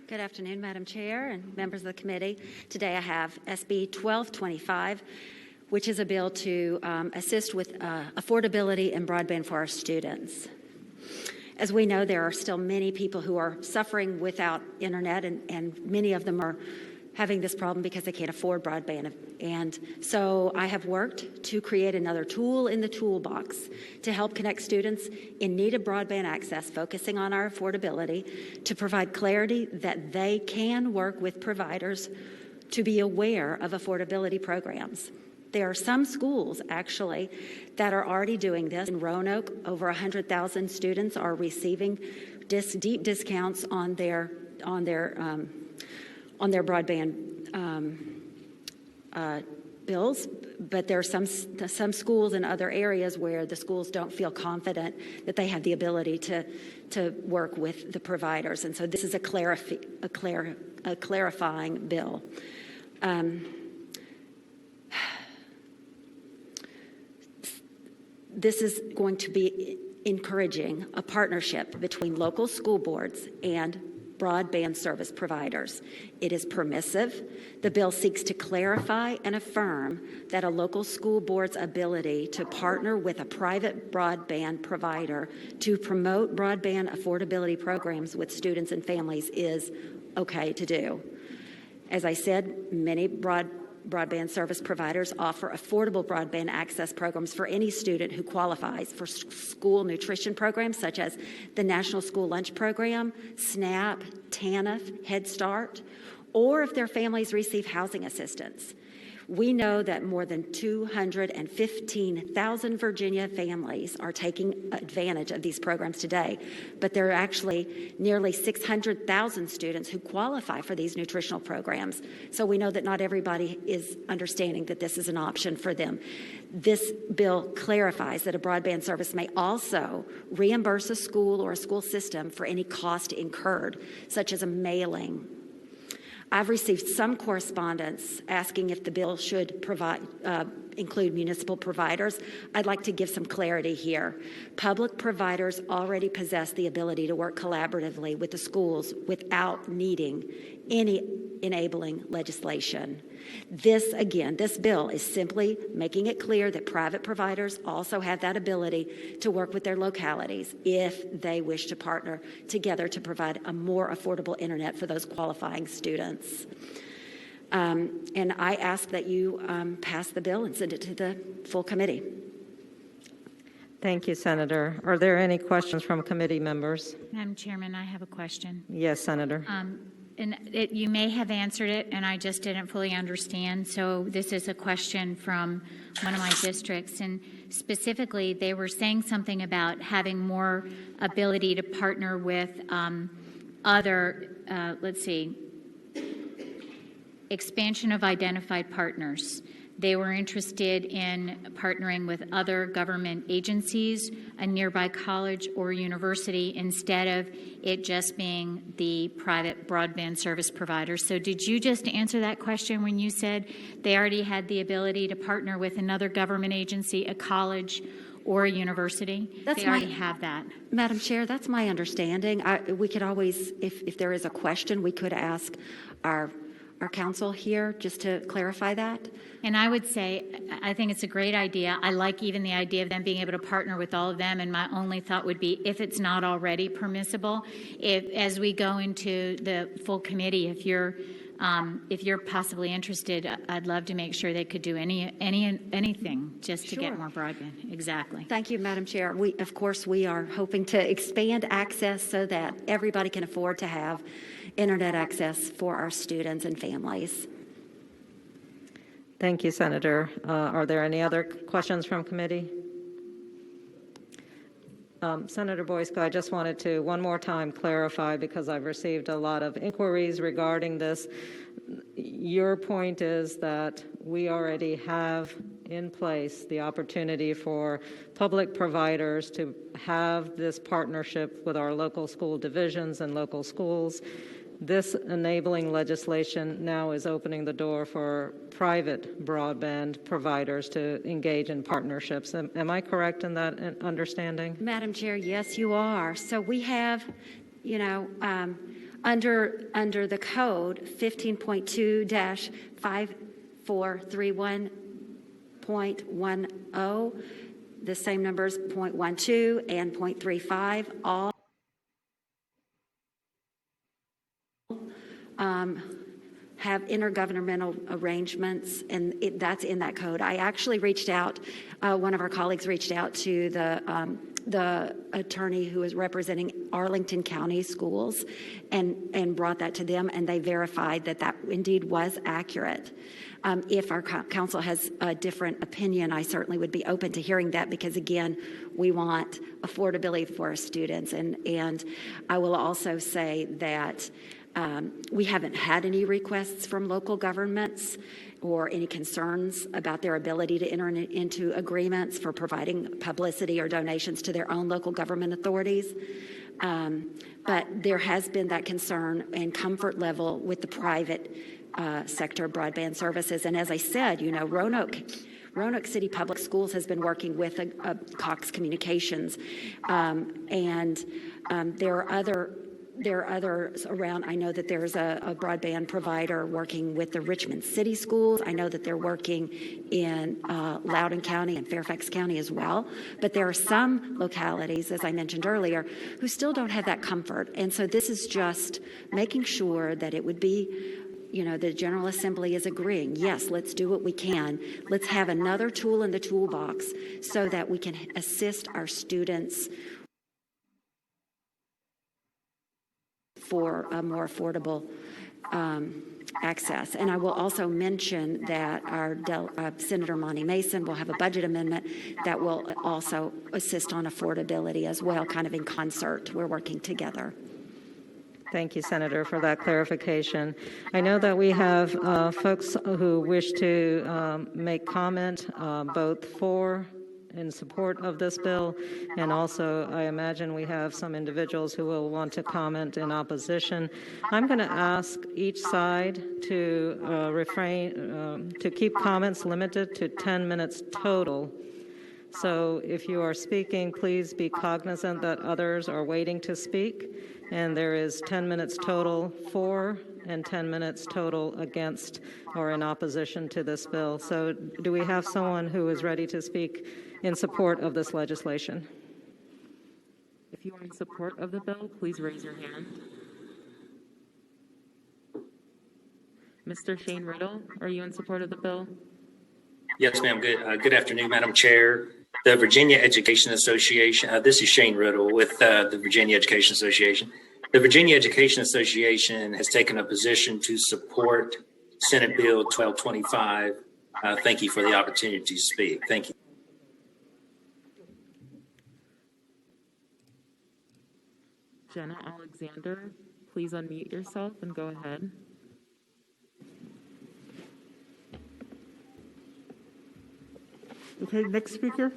Good afternoon, Madam Chair and members of the committee. Today I have SB 1225, which is a bill to assist with affordability and broadband for our students. As we know, there are still many people who are suffering without internet, and many of them are having this problem because they can't afford broadband. And so I have worked to create another tool in the toolbox to help connect students in need of broadband access, focusing on our affordability, to provide clarity that they can work with providers to be aware of affordability programs. There are some schools, actually, that are already doing this. In Roanoke, over 100,000 students are receiving deep discounts on their broadband bills, but there are some schools in other areas where the schools don't feel confident that they have the ability to work with the providers, and so this is a clarifying bill. This is going to be encouraging a partnership between local school boards and broadband service providers. It is permissive. The bill seeks to clarify and affirm that a local school board's ability to partner with a private broadband provider to promote broadband affordability programs with students and families is okay to do. As I said, many broadband service providers offer affordable broadband access programs for any student who qualifies for school nutrition programs such as the National School Lunch Program, SNAP, TANF, Head Start, or if their families receive housing assistance. We know that more than 215,000 Virginia families are taking advantage of these programs today, but there are actually nearly 600,000 students who qualify for these nutritional programs. So we know that not everybody is understanding that this is an option for them. This bill clarifies that a broadband service may also reimburse a school or a school system for any cost incurred, such as a mailing. I've received some correspondence asking if the bill should include municipal providers. I'd like to give some clarity here. Public providers already possess the ability to work collaboratively with the schools without needing any enabling legislation. This bill is simply making it clear that private providers also have that ability to work with their localities if they wish to partner together to provide a more affordable internet for those qualifying students. And I ask that you pass the bill and send it to the full committee. Thank you, Senator. Are there any questions from committee members? Madam Chairman, I have a question. Yes, Senator. You may have answered it, and I just didn't fully understand. So this is a question from one of my districts, and specifically, they were saying something about having more ability to partner with other, expansion of identified partners. They were interested in partnering with other government agencies, a nearby college or university, instead of it just being the private broadband service provider. So did you just answer that question when you said they already had the ability to partner with another government agency, a college, or a university? They already have that. Madam Chair, that's my understanding. We could always, if there is a question, we could ask our counsel here just to clarify that. And I would say, I think it's a great idea. I like even the idea of them being able to partner with all of them. And my only thought would be, if it's not already permissible, as we go into the full committee, if you're possibly interested, I'd love to make sure they could do anything just to get more broadband. Exactly. Thank you, Madam Chair. Of course, we are hoping to expand access so that everybody can afford to have internet access for our students and families. Thank you, Senator. Are there any other questions from committee? Senator Boysko, I just wanted to one more time clarify, because I've received a lot of inquiries regarding this. Your point is that we already have in place the opportunity for public providers to have this partnership with our local school divisions and local schools. This enabling legislation now is opening the door for private broadband providers to engage in partnerships. Am I correct in that understanding? Madam Chair, yes, you are. So we have, Under the code 15.2-5431.10, the same numbers, 0.12 and 0.35, all have intergovernmental arrangements, and that's in that code. I actually reached out, one of our colleagues reached out to the attorney who is representing Arlington County schools and brought that to them, and they verified that that indeed was accurate. If our council has a different opinion, I certainly would be open to hearing that, because again, we want affordability for our students. And I will also say that we haven't had any requests from local governments or any concerns about their ability to enter into agreements for providing publicity or donations to their own local government authorities. But there has been that concern and comfort level with the private sector broadband services. And as I said, you know, Roanoke City Public Schools has been working with Cox Communications, and there are others around. I know that there's a broadband provider working with the Richmond City Schools. I know that they're working in Loudoun County and Fairfax County as well. But there are some localities, as I mentioned earlier, who still don't have that comfort. And so this is just making sure that it would be, you know, the General Assembly is agreeing, yes, let's do what we can. Let's have another tool in the toolbox so that we can assist our students for a more affordable access. And I will also mention that our Senator Monty Mason will have a budget amendment that will also assist on affordability as well, kind of in concert. We're working together. Thank you, Senator, for that clarification. I know that we have folks who wish to make comment both for in support of this bill, and also I imagine we have some individuals who will want to comment in opposition. I'm going to ask each side to refrain, to keep comments limited to 10 minutes total. So if you are speaking, please be cognizant that others are waiting to speak, and there is 10 minutes total for and 10 minutes total against or in opposition to this bill. So do we have someone who is ready to speak in support of this legislation? If you are in support of the bill, please raise your hand. Mr. Shane Riddle, are you in support of the bill? Yes, ma'am. Good afternoon, Madam Chair. The Virginia Education Association, this is Shane Riddle with the Virginia Education Association. The Virginia Education Association has taken a position to support Senate Bill 1225. Thank you for the opportunity to speak. Thank you. Jenna Alexander, please unmute yourself and go ahead. Okay, next speaker.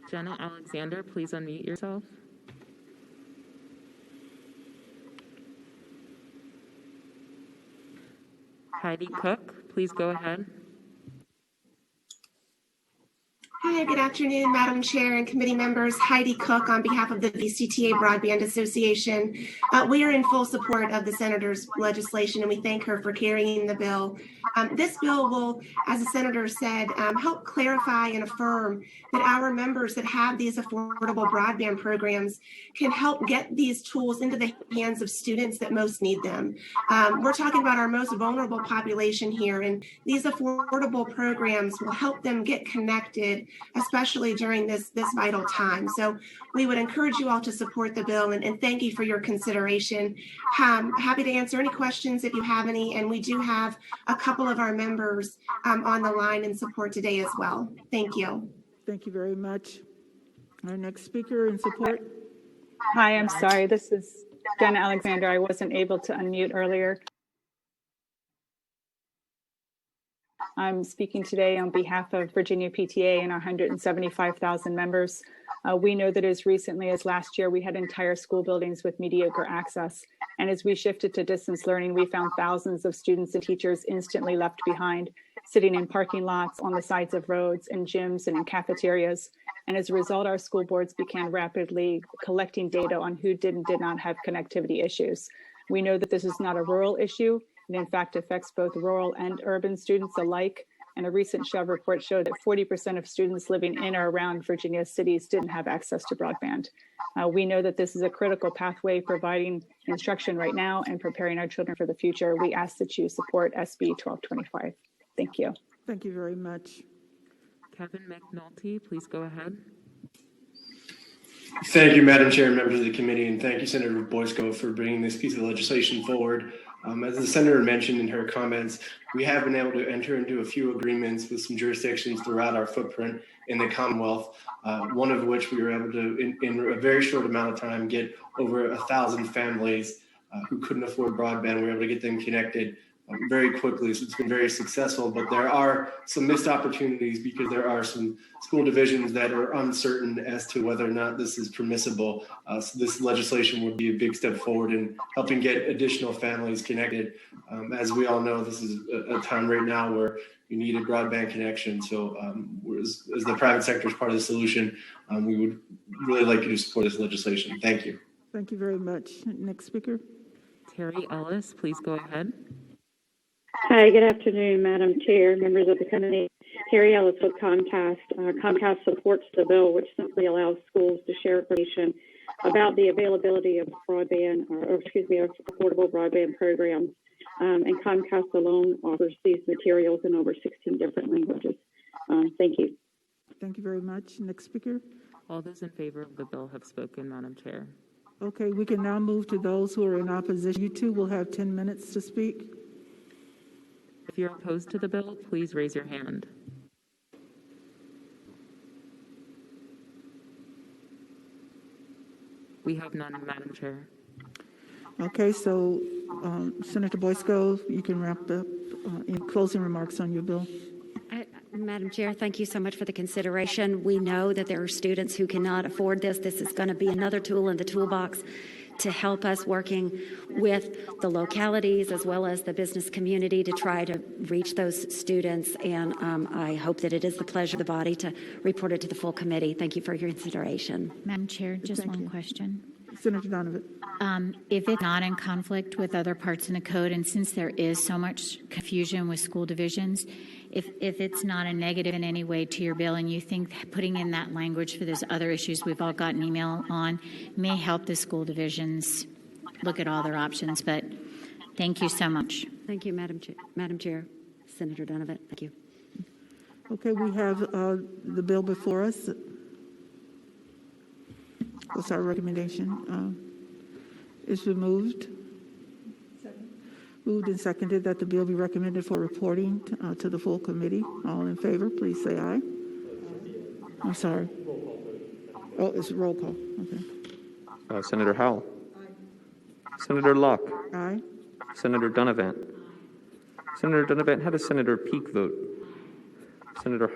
Jenna Alexander, please unmute yourself. Heidi Cook, please go ahead. Hi, good afternoon, Madam Chair and committee members. Heidi Cook on behalf of the VCTA Broadband Association. We are in full support of the Senator's legislation, and we thank her for carrying the bill. This bill will, as the Senator said, help clarify and affirm that our members that have these affordable broadband programs can help get these tools into the hands of students that most need them. We're talking about our most vulnerable population here, and these affordable programs will help them get connected, especially during this vital time. So we would encourage you all to support the bill, and thank you for your consideration. Happy to answer any questions if you have any, and we do have a couple of our members on the line in support today as well. Thank you. Thank you very much. Our next speaker in support. Hi, I'm sorry. This is Jenna Alexander. I wasn't able to unmute earlier. I'm speaking today on behalf of Virginia PTA and our 175,000 members. We know that as recently as last year, we had entire school buildings with mediocre access. And as we shifted to distance learning, we found thousands of students and teachers instantly left behind, sitting in parking lots, on the sides of roads, in gyms, and in cafeterias. And as a result, our school boards began rapidly collecting data on who did and did not have connectivity issues. We know that this is not a rural issue. It in fact affects both rural and urban students alike. And a recent Shove report showed that 40% of students living in or around Virginia cities didn't have access to broadband. We know that this is a critical pathway providing instruction right now and preparing our children for the future. We ask that you support SB 1225. Thank you. Thank you very much. Kevin McNulty, please go ahead. Thank you, Madam Chair and members of the committee, and thank you, Senator Boysko, for bringing this piece of legislation forward. As the Senator mentioned in her comments, we have been able to enter into a few agreements with some jurisdictions throughout our footprint in the Commonwealth, one of which we were able to, in a very short amount of time, get over 1,000 families who couldn't afford broadband. We were able to get them connected very quickly, so it's been very successful. But there are some missed opportunities because there are some school divisions that are uncertain as to whether or not this is permissible. So this legislation would be a big step forward in helping get additional families connected. As we all know, this is a time right now where you need a broadband connection. So as the private sector is part of the solution, we would really like you to support this legislation. Thank you. Thank you very much. Next speaker. Terry Ellis, please go ahead. Hi, good afternoon, Madam Chair, members of the committee. Terry Ellis with Comcast. Comcast supports the bill, which simply allows schools to share information about the availability of broadband, affordable broadband programs. And Comcast alone offers these materials in over 16 different languages. Thank you. Thank you very much. Next speaker. All those in favor of the bill have spoken, Madam Chair. Okay, we can now move to those who are in opposition. You two will have 10 minutes to speak. If you're opposed to the bill, please raise your hand. We have none, Madam Chair. Okay, so Senator Boysko, you can wrap up in closing remarks on your bill. Madam Chair, thank you so much for the consideration. We know that there are students who cannot afford this. This is going to be another tool in the toolbox to help us working with the localities as well as the business community to try to reach those students. And I hope that it is the pleasure of the body to report it to the full committee. Thank you for your consideration. Madam Chair, just one question. Senator Donovan. If it's not in conflict with other parts in the code, and since there is so much confusion with school divisions, if it's not a negative in any way to your bill and you think putting in that language for those other issues we've all gotten email on may help the school divisions look at all their options, but thank you so much. Thank you, Madam Chair. Senator Donovan, thank you. Okay, we have the bill before us. What's our recommendation? It's been moved and seconded that the bill be recommended for reporting to the full committee. All in favor, please say aye. I'm sorry. Oh, it's a roll call. Okay. Senator Howell. Aye. Senator Locke. Aye. Senator Donovan. Senator Donovan, how does Senator Peake vote? Senator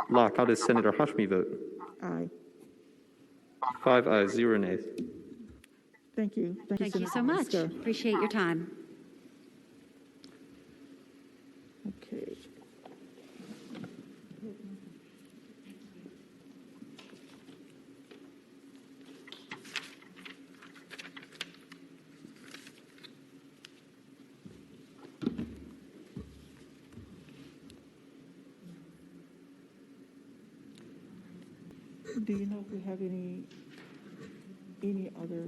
Locke, how does Senator Hashmi vote? Aye. 5 ayes, 0 nays. Thank you. Thank you so much. Appreciate your time. Okay. Do you know if we have any other